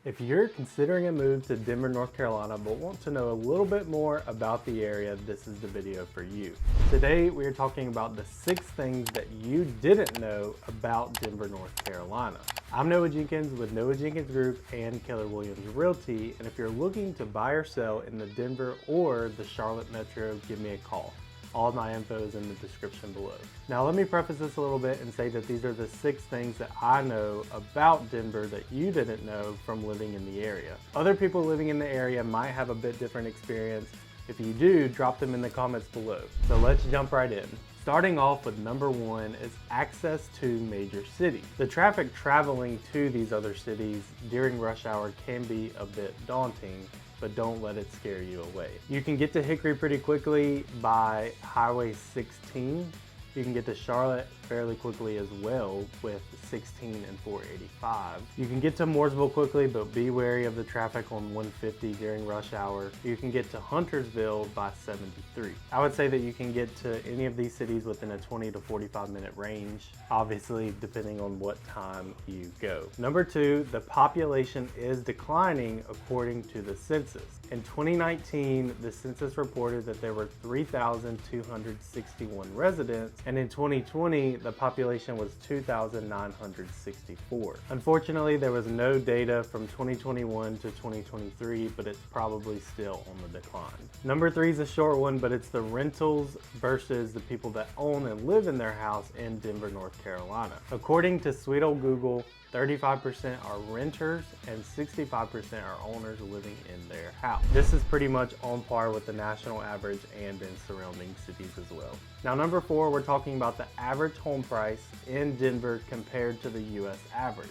If you're considering a move to Denver, North Carolina, but want to know a little bit more about the area, this is the video for you. Today, we are talking about the 6 things that you didn't know about Denver, North Carolina. I'm Noah Jenkins with Noah Jenkins Group and Keller Williams Realty, and if you're looking to buy or sell in the Denver or the Charlotte metro, give me a call. All of my info is in the description below. Now let me preface this a little bit and say that these are the 6 things that I know about Denver that you didn't know from living in the area. Other people living in the area might have a bit different experience. If you do, drop them in the comments below. So let's jump right in. Starting off with number 1 is access to major cities. The traffic traveling to these other cities during rush hour can be a bit daunting, but don't let it scare you away. You can get to Hickory pretty quickly by Highway 16. You can get to Charlotte fairly quickly as well with 16 and 485. You can get to Mooresville quickly, but be wary of the traffic on 150 during rush hour. You can get to Huntersville by 73. I would say that you can get to any of these cities within a 20 to 45 minute range, obviously depending on what time you go. Number 2, the population is declining according to the census. In 2019, the census reported that there were 3,261 residents, and in 2020, the population was 2,964. Unfortunately, there was no data from 2021 to 2023, but it's probably still on the decline. Number 3 is a short one, but it's the rentals versus the people that own and live in their house in Denver, North Carolina. According to Sweet Old Google, 35% are renters and 65% are owners living in their house. This is pretty much on par with the national average and in surrounding cities as well. Now number 4, we're talking about the average home price in Denver compared to the US average.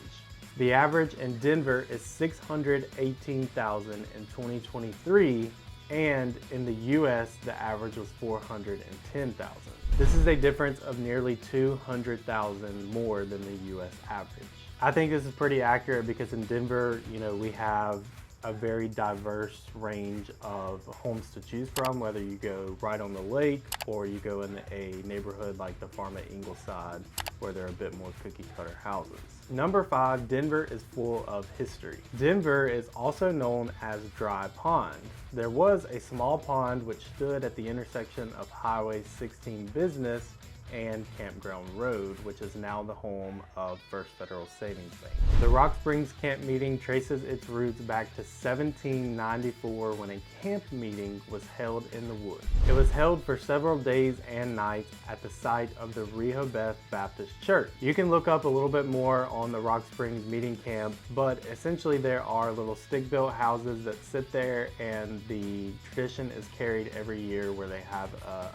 The average in Denver is $618,000 in 2023, and in the US, the average was $410,000. This is a difference of nearly $200,000 more than the US average. I think this is pretty accurate because in Denver, we have a very diverse range of homes to choose from, whether you go right on the lake or you go in a neighborhood like the farm at Ingleside, where there are a bit more cookie cutter houses. Number 5, Denver is full of history. Denver is also known as Dry Pond. There was a small pond which stood at the intersection of Highway 16 Business and Campground Road, which is now the home of First Federal Savings Bank. The Rock Springs Camp Meeting traces its roots back to 1794 when a camp meeting was held in the woods. It was held for several days and nights at the site of the Rehoboth Baptist Church. You can look up a little bit more on the Rock Springs meeting camp, but essentially there are little stick-built houses that sit there, and the tradition is carried every year where they have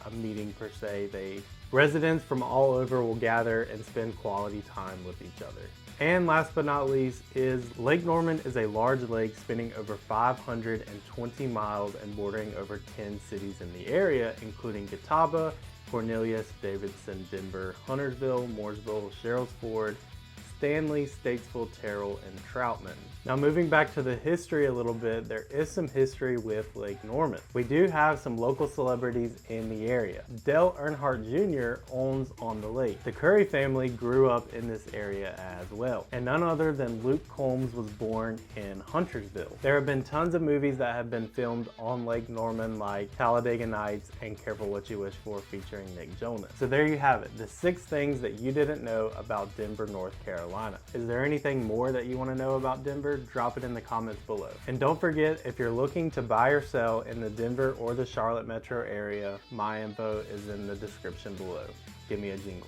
a meeting per se. Residents from all over will gather and spend quality time with each other. And last but not least is Lake Norman is a large lake spanning over 520 miles and bordering over 10 cities in the area, including Catawba, Cornelius, Davidson, Denver, Huntersville, Mooresville, Sherrills Ford, Stanley, Statesville, Terrell, and Troutman. Now moving back to the history a little bit, there is some history with Lake Norman. We do have some local celebrities in the area. Dale Earnhardt Jr. owns on the lake. The Curry family grew up in this area as well. And none other than Luke Combs was born in Huntersville. There have been tons of movies that have been filmed on Lake Norman, like Talladega Nights and Careful What You Wish For, featuring Nick Jonas. So there you have it, the 6 things that you didn't know about Denver, North Carolina. Is there anything more that you want to know about Denver? Drop it in the comments below. And don't forget, if you're looking to buy or sell in the Denver or the Charlotte metro area, my info is in the description below. Give me a jingle.